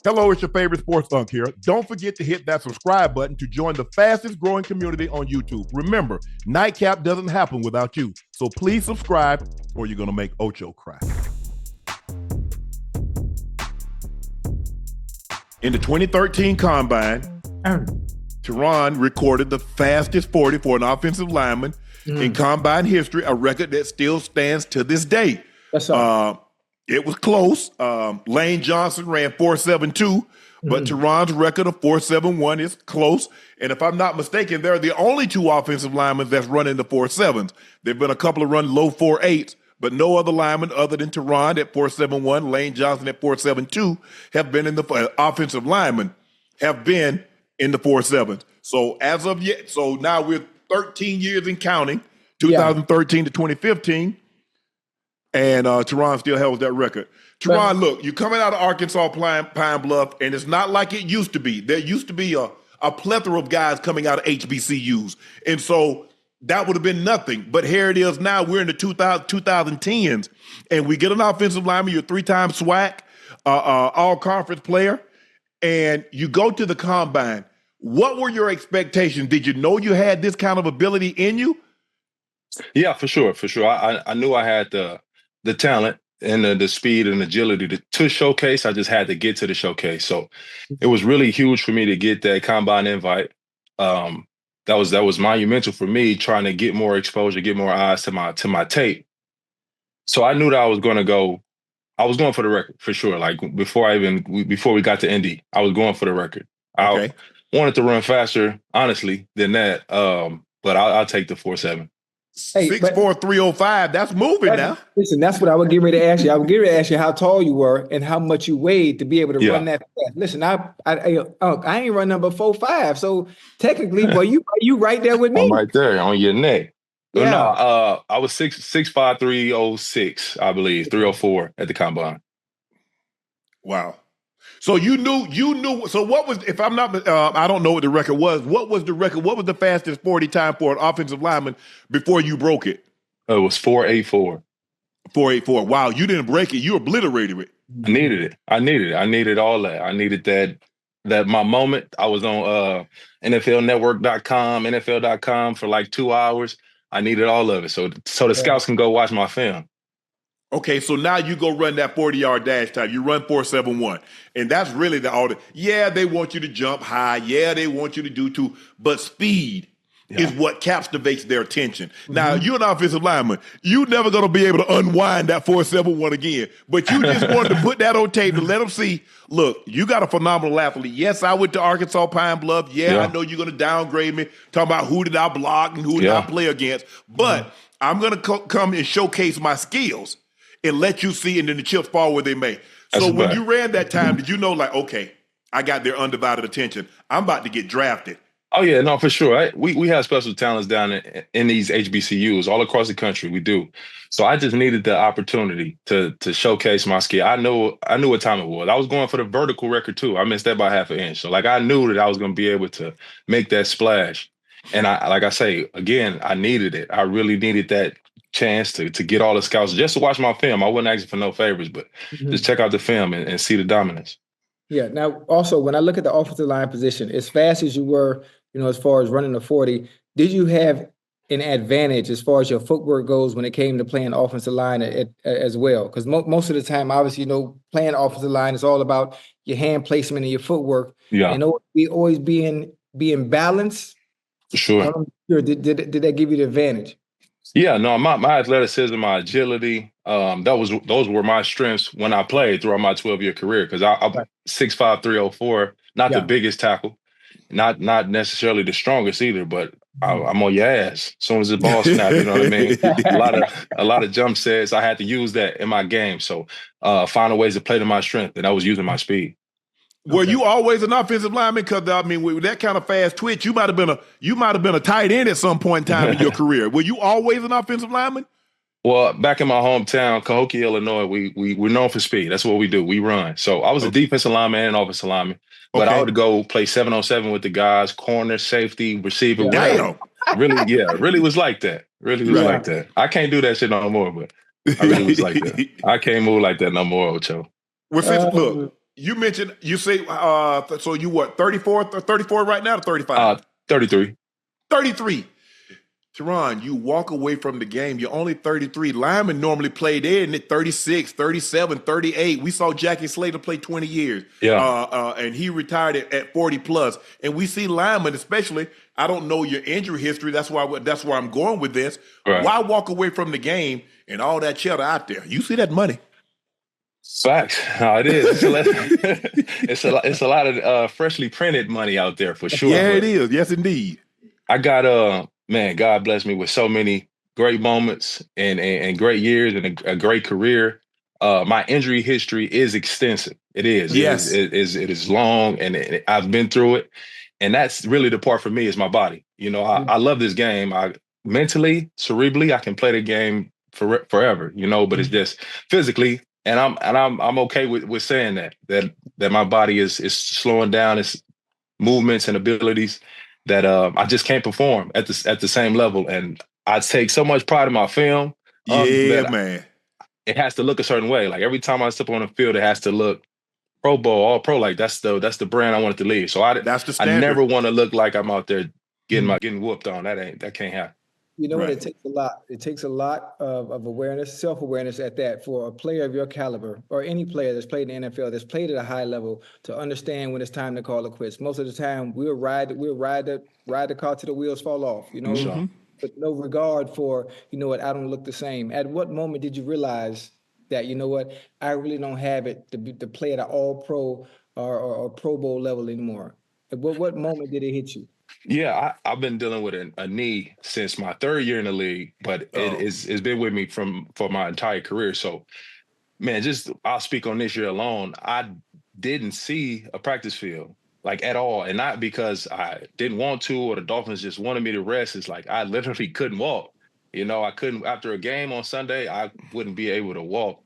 Hello, it's your favorite sports Unc here. Don't forget to hit that subscribe button to join the fastest growing community on YouTube. Remember, Nightcap doesn't happen without you. So please subscribe or you're going to make Ocho cry. In the 2013 Combine, Terron recorded the fastest 40 for an offensive lineman in Combine history, a record that still stands to this day. That's all. It was close. Lane Johnson ran 4.72, but Terron's record of 4.71 is close. And if I'm not mistaken, they're the only two offensive linemen that's running the 4.7s. There have been a couple of run low 4.8s, but no other lineman other than Terron at 4.71, Lane Johnson at 4.72 have been in the offensive linemen have been in the 4.7s. So as of yet, so now we're 13 years and counting, 2013 to 2015. And Terron still holds that record. Terron, look, you're coming out of Arkansas Pine Bluff, and it's not like it used to be. There used to be a plethora of guys coming out of HBCUs. And so that would have been nothing. But here it is now. We're in the 2010s, and we get an offensive lineman. You're a three-time SWAC, all-conference player, and you go to the Combine. What were your expectations? Did you know you had this kind of ability in you? Yeah, for sure. I knew I had the talent and the speed and agility to showcase. I just had to get to the showcase. So it was really huge for me to get that Combine invite. That was monumental for me, trying to get more exposure, get more eyes to my tape. So I knew that I was going for the record for sure. Like before we got to Indy, I was going for the record. Okay. I wanted to run faster, honestly, than that. But I'll take the 4.7. Hey, 6'4", 305. That's moving now. Listen, that's what I would get ready to ask you. I would get ready to ask you how tall you were and how much you weighed to be able to run that fast. Listen, I ain't run number 4.5, so technically, boy, you right there with me. I'm right there on your neck. Yeah. No, I was 6'5", 306, I believe, 304 at the Combine. Wow. So you knew. So what was, if I'm not, I don't know what the record was. What was the record? What was the fastest 40 time for an offensive lineman before you broke it? It was 4.84. 4.84. Wow, you didn't break it. You obliterated it. I needed it. I needed all that. I needed that my moment. I was on NFLnetwork.com, NFL.com for like 2 hours. I needed all of it. So the scouts can go watch my film. Okay, so now you go run that 40-yard dash time. You run 4.71. And that's really yeah, they want you to jump high. Yeah, they want you to do too. But speed is what captivates their attention. Now, you're an offensive lineman. You're never going to be able to unwind that 4.71 again. But you just wanted to put that on tape to let them see, look, you got a phenomenal athlete. Yes, I went to Arkansas Pine Bluff. Yeah, I know you're going to downgrade me. Talking about who did I block and who did I play against. But I'm going to come and showcase my skills and let you see, and then the chips fall where they may. So when you ran that time, did you know, like, okay, I got their undivided attention. I'm about to get drafted. Oh, yeah, no, for sure. We have special talents down in these HBCUs all across the country. We do. So I just needed the opportunity to showcase my skill. I knew what time it was. I was going for the vertical record, too. I missed that by half an inch. So, I knew that I was going to be able to make that splash. And I needed it. I really needed that chance to get all the scouts just to watch my film. I wasn't asking for no favors, but just check out the film and see the dominance. Yeah. Now, also, when I look at the offensive line position, as fast as you were, as far as running the 40, did you have an advantage as far as your footwork goes when it came to playing offensive line as well? Because most of the time, obviously, playing offensive line is all about your hand placement and your footwork. Yeah. And always being balanced. For sure. Did that give you the advantage? Yeah, no, my athleticism, my agility, those were my strengths when I played throughout my 12-year career. Because I'm 6'5", 304, not the biggest tackle, not necessarily the strongest either, but I'm on your ass as soon as the ball snaps. You know what I mean? a lot of jump sets. I had to use that in my game. So finding ways to play to my strength, and I was using my speed. Were you always an offensive lineman? Because with that kind of fast twitch, you might have been a tight end at some point in time in your career. Were you always an offensive lineman? Well, back in my hometown, Cahokia, Illinois, we're known for speed. That's what we do. We run. So I was a defensive lineman and offensive lineman, but I would go play 7-on-7 with the guys, corner, safety, receiver. Damn. Really was like that. Really was like that. I can't do that shit no more, but I really was like that. I can't move like that no more, Ocho. Well, You mentioned, you say, so you what, 34 right now or 35? 33. 33. Terron, you walk away from the game. You're only 33. Linemen normally played in at 36, 37, 38. We saw Jackie Slater play 20 years. Yeah. And he retired at 40 plus. And we see linemen, especially, I don't know your injury history. That's why I'm going with this. Right. Why walk away from the game and all that cheddar out there? You see that money. Facts. No, it is. It's a lot of freshly printed money out there for sure. Yeah, it is. Yes, indeed. I got man, God bless me with so many great moments and great years and a great career. My injury history is extensive. It is. Yes. It is long, and I've been through it. And that's really the part for me is my body. You know, I love this game. I mentally, cerebrally, I can play the game forever. You know, but it's just physically. And I'm okay with saying that my body is slowing down its movements and abilities that I just can't perform at the same level. And I take so much pride in my film. Yeah, man. It has to look a certain way. Like every time I step on the field, it has to look Pro Bowl, all pro. Like that's the brand I want it to leave. So that's the standard. I never want to look like I'm out there getting whooped on. That can't happen. You know what? It takes a lot. It takes a lot of awareness, self-awareness at that for a player of your caliber or any player that's played in the NFL, that's played at a high level to understand when it's time to call it quits. Most of the time, we'll ride the car till the wheels fall off, you know, but no regard for, you know what, I don't look the same. At what moment did you realize that, you know what, I really don't have it to play at an all-pro or Pro Bowl level anymore? At what moment did it hit you? Yeah, I've been dealing with a knee since my third year in the league, but it's been with me for my entire career. So, man, I'll speak on this year alone. I didn't see a practice field like at all, and not because I didn't want to or the Dolphins just wanted me to rest. It's like I literally couldn't walk. You know, I couldn't after a game on Sunday. I wouldn't be able to walk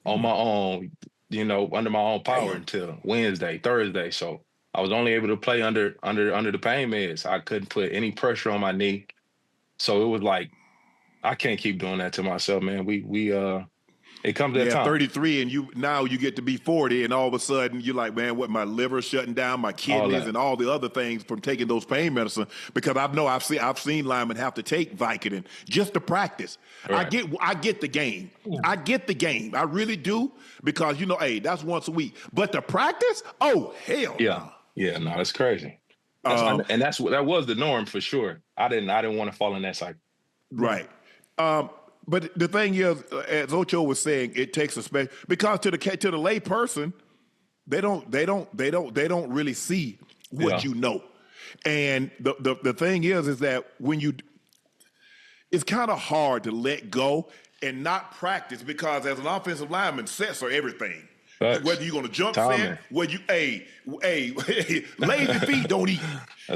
on my own. You know, under my own power until Wednesday, Thursday. So I was only able to play under the pain meds. I couldn't put any pressure on my knee. So it was like, I can't keep doing that to myself, man. It comes that time. 33 and you get to be 40 and all of a sudden you're like, man, what, my liver's shutting down, my kidneys and all the other things from taking those pain medicine, because I've seen linemen have to take Vicodin just to practice. Right. I get the game. Yeah. I get the game. I really do, because you know, hey, that's once a week. But the practice, oh hell yeah. No. Yeah, no, that's crazy. And that was the norm for sure. I didn't want to fall in that cycle. Right. But the thing is, as Ocho was saying, it takes a special, because to the lay person, they don't really see what you know. And the thing is that it's kind of hard to let go and not practice, because as an offensive lineman, sets are everything. Facts. Whether you're going to jump set, whether you, lazy feet don't eat.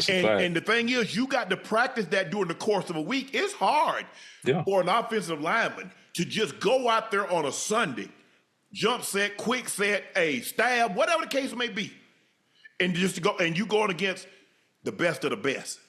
And the thing is, you got to practice that during the course of a week. It's hard for an offensive lineman to just go out there on a Sunday, jump set, quick set, stab, whatever the case may be, and just to go, and you going against the best of the best.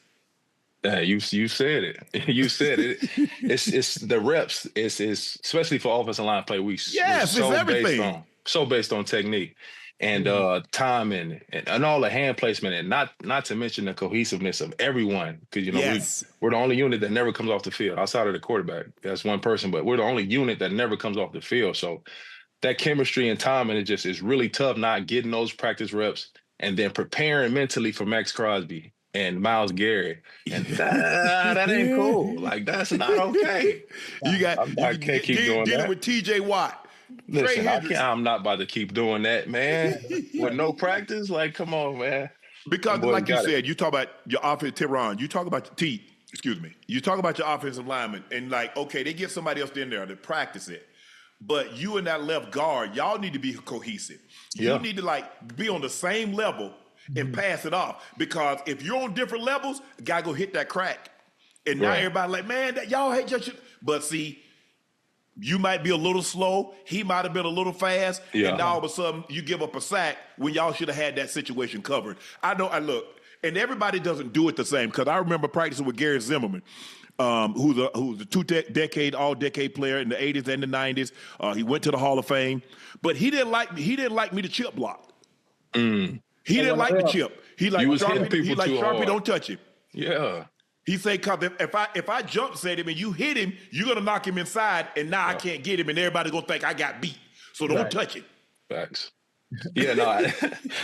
You said it. You said it. It's the reps. It's especially for offensive line play. It's everything. So based on technique and time and all the hand placement, and not to mention the cohesiveness of everyone, because you know we're the only unit that never comes off the field outside of the quarterback. That's one person, but we're the only unit that never comes off the field. So that chemistry and time, and it's really tough not getting those practice reps and then preparing mentally for Max Crosby and Myles Garrett, and that ain't cool. Like, that's not okay. I can't keep doing that. Dealing with T.J. Watt. Listen, I'm not about to keep doing that, man. With no practice, like, come on, man. Because, like you said, you talk about your offensive Terron. You talk about you talk about your offensive lineman, and like, okay, they get somebody else in there to practice it, but you and that left guard, y'all need to be cohesive. You need to like be on the same level and pass it off, because if you're on different levels, the guy go hit that crack, and now everybody like, man, that y'all hate your shit. But see, you might be a little slow. He might have been a little fast. Yeah. And now all of a sudden you give up a sack when y'all should have had that situation covered. Look, and everybody doesn't do it the same, because I remember practicing with Gary Zimmerman, who's a all-decade player in the 80s and the 90s. He went to the Hall of Fame. But he didn't like me to chip block. Mm. He didn't like the chip. He like Sharpie. He like Sharpie. Don't touch him. Yeah. He say, "Cause if I jump set him and you hit him, you're gonna knock him inside, and now I can't get him, and everybody gonna think I got beat. So don't touch him." Facts. Yeah, no,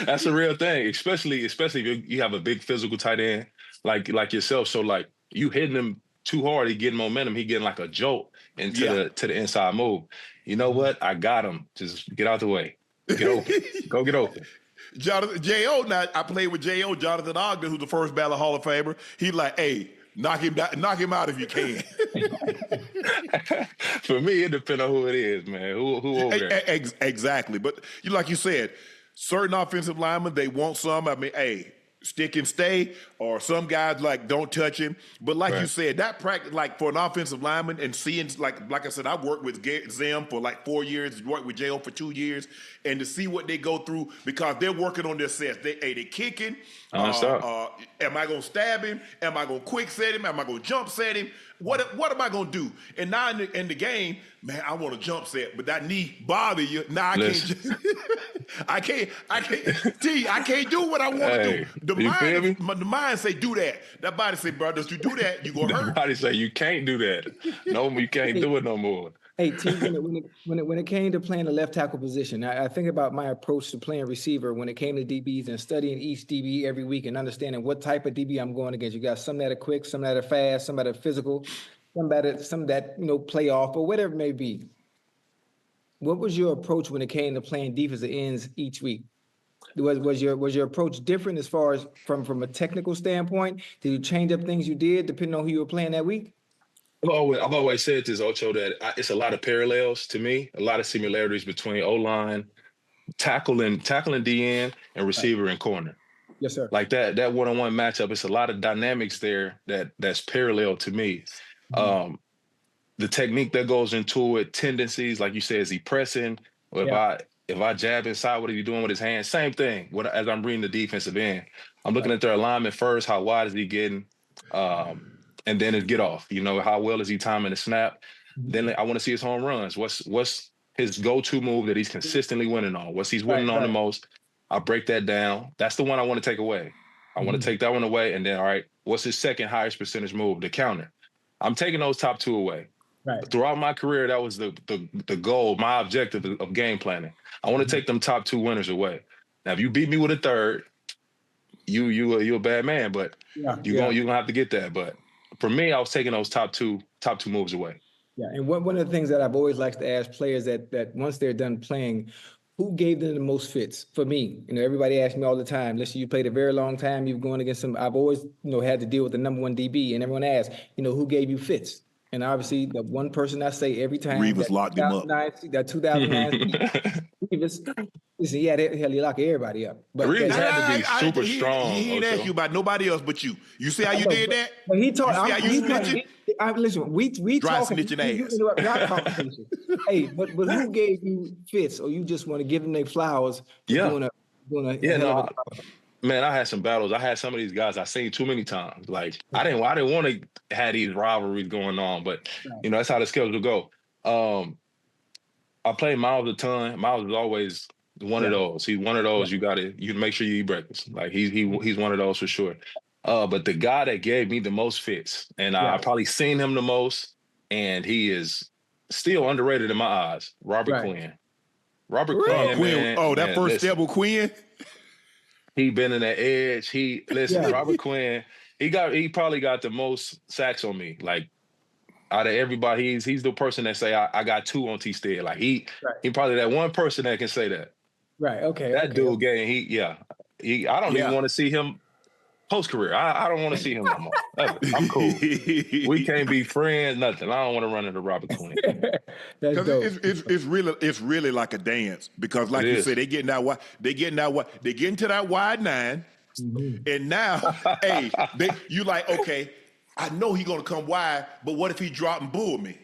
that's a real thing. Especially if you have a big physical tight end like yourself. So like you hitting him too hard, he getting momentum. He getting like a jolt into the inside move. You know what? I got him. Just get out the way. Get open. Go get open. Jonathan J.O. Now I played with J.O. Jonathan Ogden, who's the first ballot Hall of Famer. He's like, hey, knock him out if you can. For me, it depends on who it is, man. Who over there? Exactly. But like you said, certain offensive linemen, they want some. I mean, hey, stick and stay, or some guys like don't touch him. But like you said, that practice, like for an offensive lineman, and seeing like I said, I've worked with Zim for like 4 years, worked with J.O. for 2 years, and to see what they go through because they're working on their sets. They kicking. Am I gonna stab him? Am I gonna quick set him? Am I gonna jump set him? What am I gonna do? And now in the game, man, I want to jump set, but that knee bother you. Now I can't. I can't do what I want to do. The mind say do that. That body say, bro, if you do that, you gonna hurt. The body say you can't do that. No, you can't do it no more. Hey, T, when it came to playing the left tackle position, I think about my approach to playing receiver when it came to DBs and studying each DB every week and understanding what type of DB I'm going against. You got some that are quick, some that are fast, some that are physical, some that play off or whatever it may be. What was your approach when it came to playing defensive ends each week? Was your approach different as far as from a technical standpoint? Did you change up things you did depending on who you were playing that week? I've always said this, Ocho, that it's a lot of parallels to me, a lot of similarities between O-line, tackling DN, and receiver and corner. Yes, sir. Like that one-on-one matchup, it's a lot of dynamics there that's parallel to me. Mm-hmm. The technique that goes into it, tendencies, like you said, is he pressing? Or if I jab inside, what are you doing with his hands? Same thing. As I'm reading the defensive end, I'm looking at their alignment first. How wide is he getting? And then his get off. You know, how well is he timing the snap? Mm-hmm. Then I want to see his home runs. What's his go-to move that he's consistently winning on? What's he's winning on the most? I break that down. That's the one I want to take away. I want to take that one away. And then, all right, what's his second highest percentage move? The counter. I'm taking those top two away. Right. Throughout my career, that was the goal, my objective of game planning. I want to take them top two winners away. Now, if you beat me with a third, you're a bad man, but you're gonna have to get that. But for me, I was taking those top two moves away. Yeah, and one of the things that I've always liked to ask players that once they're done playing, who gave them the most fits? For me, everybody asks me all the time, listen, you played a very long time, you've gone against some, I've always, had to deal with the number one DB, and everyone asks, who gave you fits? And obviously, the one person I say every time, Revis locked him up. That 2009, listen, he locked everybody up. But Revis had to be super strong. He ain't asked you about nobody else but you. You see how you did that? But he taught. Listen, we talking. You interrupt our conversation. Hey, but who gave you fits, or you just want to give them their flowers? Man, I had some battles. I had some of these guys I seen too many times. Like I didn't want to have these rivalries going on, but that's how the schedule go. I played Miles a ton. Miles is always one of those. He's one of those. You make sure you eat breakfast. Like he's one of those for sure. But the guy that gave me the most fits, and I probably seen him the most, and he is still underrated in my eyes. Robert Quinn. Robert Quinn. Man, that first step with Quinn. He been in that edge. Robert Quinn. He probably got the most sacks on me. Like out of everybody, he's the person that say I got two on T-Stead. Like he probably that one person that can say that. Right. Okay. That dude game. I don't even want to see him post career. I don't want to see him no more. I'm cool. We can't be friends. Nothing. I don't want to run into Robert Quinn. That's dope. It's really like a dance because, like you said, they getting to that wide nine, and now, you like, okay, I know he gonna come wide, but what if he drop and bull me?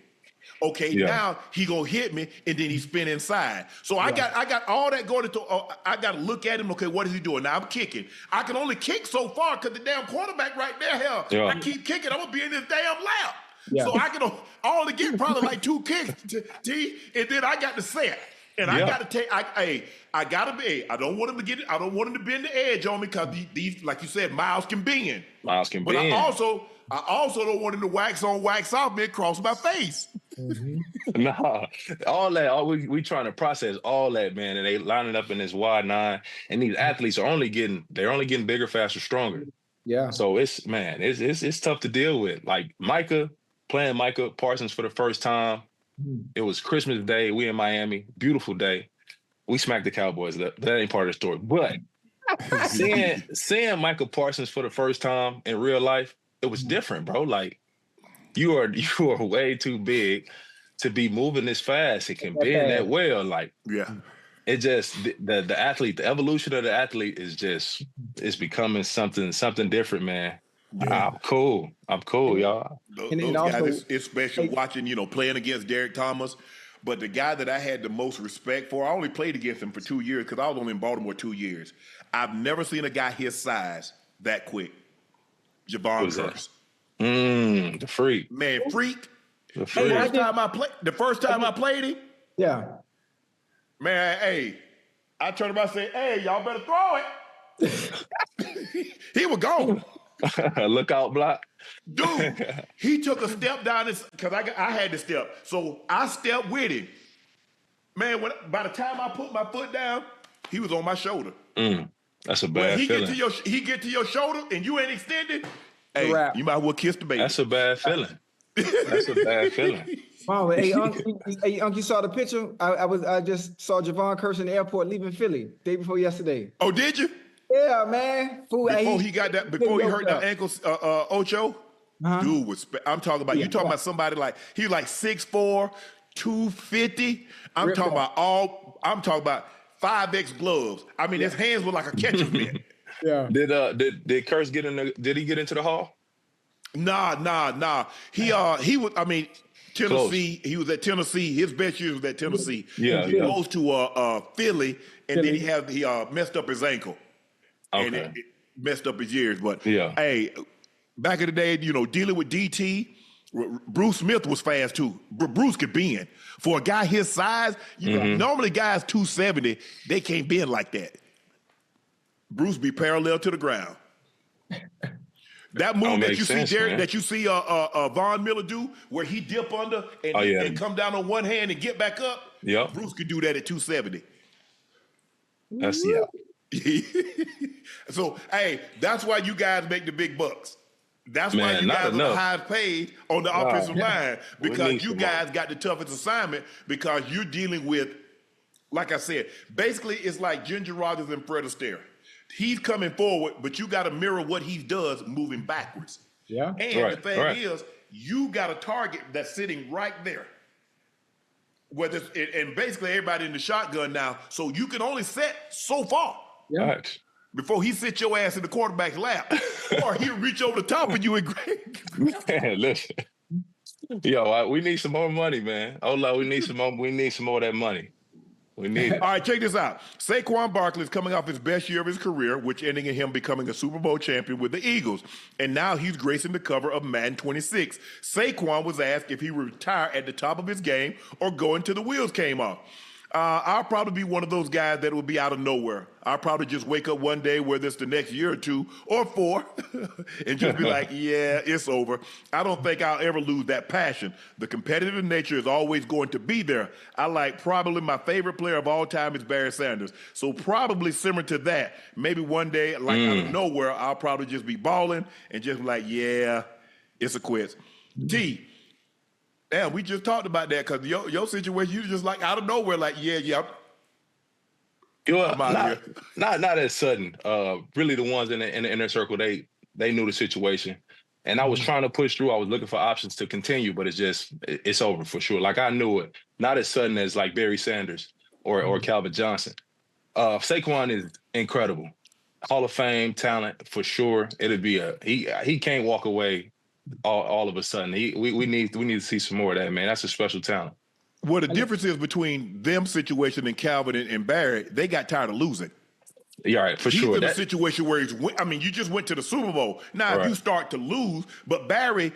Okay, now he gonna hit me, and then he spin inside. So I got all that going into. I got to look at him. Okay, what is he doing? Now I'm kicking. I can only kick so far because the damn quarterback right there. Hell, I keep kicking. I'm gonna be in this damn lap. Yeah. So I can only get probably like two kicks, and then I got to set. And I gotta take. I gotta be. I don't want him to get it. I don't want him to bend the edge on me because these, like you said, Miles can bend. But I also don't want him to wax on, wax off me across my face. Mm-hmm. Nah, all that. We trying to process all that, man. And they lining up in this wide nine, and these athletes are only getting bigger, faster, stronger. Yeah. So it's tough to deal with. Like Micah Parsons for the first time. It was Christmas Day. We in Miami. Beautiful day. We smacked the Cowboys. That ain't part of the story. But seeing Micah Parsons for the first time in real life, it was different, bro. Like you are way too big to be moving this fast. It can bend that well. Like it just the athlete, the evolution of the athlete is becoming something different, man. Yeah. I'm cool, y'all. Those guys, it's special watching, playing against Derek Thomas. But the guy that I had the most respect for, I only played against him for 2 years because I was only in Baltimore 2 years. I've never seen a guy his size that quick. Javon Curse. The freak. Man, freak. The freak. The first time I played him. Yeah. Man, I turned around and said, hey, y'all better throw it. He was gone. Lookout block. Dude, he took a step down because I had to step. So I stepped with him. Man, by the time I put my foot down, he was on my shoulder. That's a bad feeling. He get to your shoulder and you ain't extended. Hey, you might as well kiss the baby. That's a bad feeling. That's a bad feeling. Wow, hey, Unc, you saw the picture? I just saw Javon Curse in the airport leaving Philly day before yesterday. Oh, did you? Yeah, man. Before he hurt that ankle, Ocho, dude was. I'm talking about. You talking about somebody like he was like 6'4", 250. I'm talking about 5X gloves. I mean, his hands were like a catcher's mitt. Yeah. Did Curse get in? Did he get into the hall? Nah. He was. I mean, Tennessee. Close. He was at Tennessee. His best year was at Tennessee. Yeah. He goes to Philly, and then he messed up his ankle. Okay. And it messed up his years. But hey, back in the day, dealing with DT, Bruce Smith was fast too. Bruce could bend. For a guy his size, normally guys 270, they can't bend like that. Bruce be parallel to the ground. That move that you see Von Miller do, where he dip under and come down on one hand and get back up. Yeah, Bruce could do that at 270. That's So, hey, that's why you guys make the big bucks. That's why you guys are the highest paid on the offensive line, because you guys got the toughest assignment, because you're dealing with, like I said, basically it's like Ginger Rogers and Fred Astaire. He's coming forward, but you got to mirror what he does moving backwards. Yeah. And the thing is, you got a target that's sitting right there. And basically everybody in the shotgun now, so you can only set so far. Yeah. Before he sit your ass in the quarterback's lap, or he'll reach over the top of you and grab. Man, listen. Yo, we need some more money, man. We need some more. We need some more of that money. We need it. All right, check this out. Saquon Barkley is coming off his best year of his career, which ending in him becoming a Super Bowl champion with the Eagles. And now he's gracing the cover of Madden 26. Saquon was asked if he would retire at the top of his game or go until the wheels came off. I'll probably be one of those guys that will be out of nowhere. I'll probably just wake up one day, whether it's the next year or 2 or 4, and just be like, yeah, it's over. I don't think I'll ever lose that passion. The competitive nature is always going to be there. Probably my favorite player of all time is Barry Sanders. So probably similar to that. Maybe one day, out of nowhere, I'll probably just be balling and just be like, yeah, it's a quit. T. Damn, we just talked about that, because your situation, you just like out of nowhere, like, yeah. Not as sudden. Really, the ones in the inner circle, they knew the situation, and I was trying to push through. I was looking for options to continue, but it's over for sure. Like, I knew it. Not as sudden as like Barry Sanders or Calvin Johnson. Saquon is incredible, Hall of Fame talent for sure. It'll be he can't walk away. All of a sudden, we need to see some more of that, man. That's a special talent. Well, the difference is between them situation and Calvin and Barry, they got tired of losing. Yeah, right, for He's sure. in a situation where you just went to the Super Bowl. Now, if you start to lose, but Barry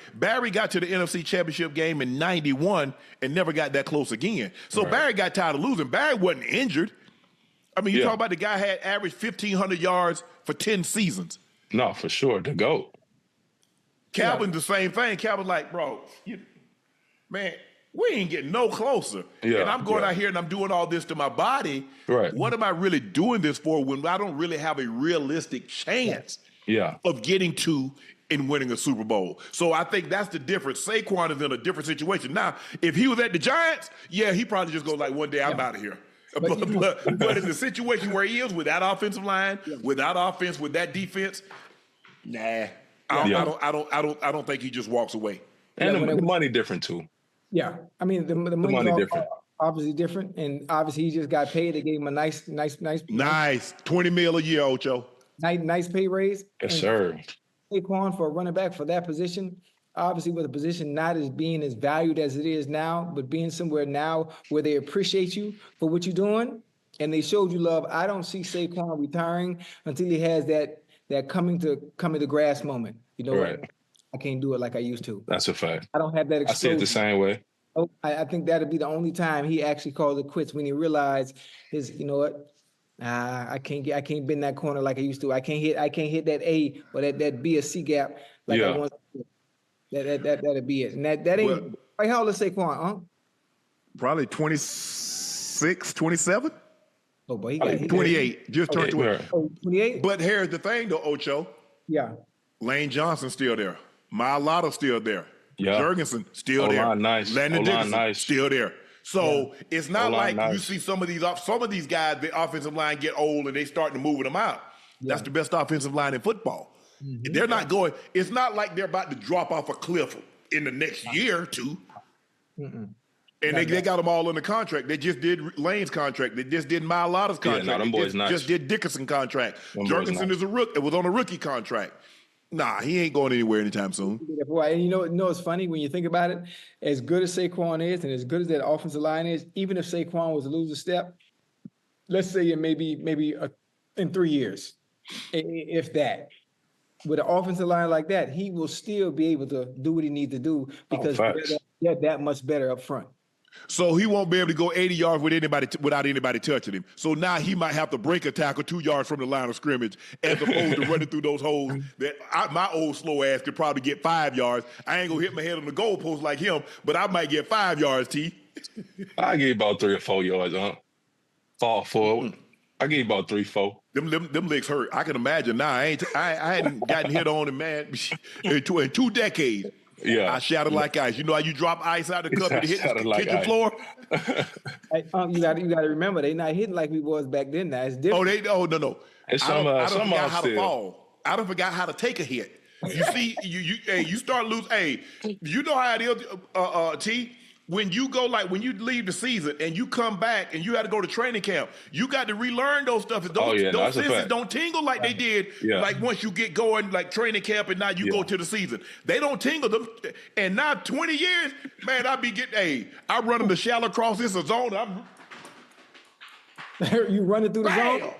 got to the NFC Championship game in '91 and never got that close again. So Barry got tired of losing. Barry wasn't injured. I mean, you talk about the guy had averaged 1,500 yards for 10 seasons. No, for sure. The GOAT. Calvin's the same thing. Calvin's like, bro, man, we ain't getting no closer. Yeah, and I'm going out here and I'm doing all this to my body. Right. What am I really doing this for when I don't really have a realistic chance of getting to and winning a Super Bowl? So I think that's the difference. Saquon is in a different situation. Now, if he was at the Giants, he probably just goes like, one day I'm out of here. But in the situation where he is with that offensive line, with that offense, with that defense, nah. I don't think he just walks away. And the money different too. Yeah, I mean the money different. Obviously different, and obviously he just got paid. They gave him a nice $20 million a year, Ocho. Nice pay raise. Yes, sir. Saquon for a running back for that position, obviously with a position not as being as valued as it is now, but being somewhere now where they appreciate you for what you're doing and they showed you love. I don't see Saquon retiring until he has that coming to grass moment. You know what? I can't do it like I used to. That's a fact. I don't have that exposure. I see it the same way. Oh, I think that'll be the only time he actually calls it quits, when he realized you know what? I can't bend that corner like I used to. I can't hit that A or that B or C gap like I once did. That'll be it. And that ain't how old is Saquon, huh? Probably 26, 27. Oh, boy, he 28. Just turned 28. 28? But here's the thing, though, Ocho. Yeah. Lane Johnson's still there. Mylotta's still there. Yeah. Jurgensen still there. Nice. Landon Dickerson still there. So it's not like you see some of these guys, the offensive line get old and they starting to move them out. Yeah. That's the best offensive line in football. Mm-hmm. They're not going. It's not like they're about to drop off a cliff in the next year or two. Mm-mm. And they got them all in the contract. They just did Lane's contract. They just did Mylotta's contract. Yeah, them boys just did Dickerson contract. Jurgensen is a rookie. It was on a rookie contract. Nah, he ain't going anywhere anytime soon. And you know it's funny when you think about it. As good as Saquon is, and as good as that offensive line is, even if Saquon was to lose a step, let's say in maybe in 3 years, if that, with an offensive line like that, he will still be able to do what he needs to do because they're that much better up front. So he won't be able to go 80 yards without anybody touching him. So now he might have to break a tackle 2 yards from the line of scrimmage as opposed to running through those holes that my old slow ass could probably get 5 yards. I ain't going to hit my head on the goalpost like him, but I might get 5 yards, T. I give you about 3 or 4 yards, huh? Fall forward. I give you about 3, 4. Them legs hurt. I can imagine now. I hadn't gotten hit on him, man, in 2 decades. Yeah, I shattered like ice. You know how you drop ice out of the cup and it hit the kitchen floor? You got to remember, they not hitting like we was back then. Now it's different. No. It's I don't forgot how to fall. I don't forgot how to take a hit. You see, you start losing. Hey, you know how it is, T. When you leave the season and you come back and you had to go to training camp, you got to relearn those stuff. Those senses don't tingle like they did. Yeah. Like once you get going, like training camp, and now you go to the season, they don't tingle them. And now 20 years, man, I'm running the shallow cross this zone. You running through the zone.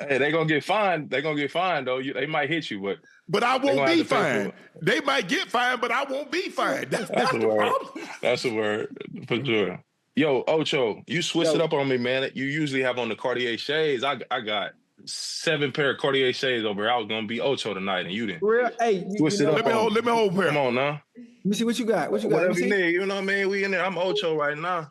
Hey, they gonna get fined. They gonna get fined though. They might hit you, but I won't be fined. They might get fined, but I won't be fined. That's the problem. That's a word for sure. Yo, Ocho, you switched it up on me, man. You usually have on the Cartier shades. I got 7 pair of Cartier shades over here. I was gonna be Ocho tonight, and you didn't. Real? Hey, switch it up. Let me hold pair. Come on now. Let me see what you got. What you got? Whatever you need. You know what I mean? We in there. I'm Ocho right now.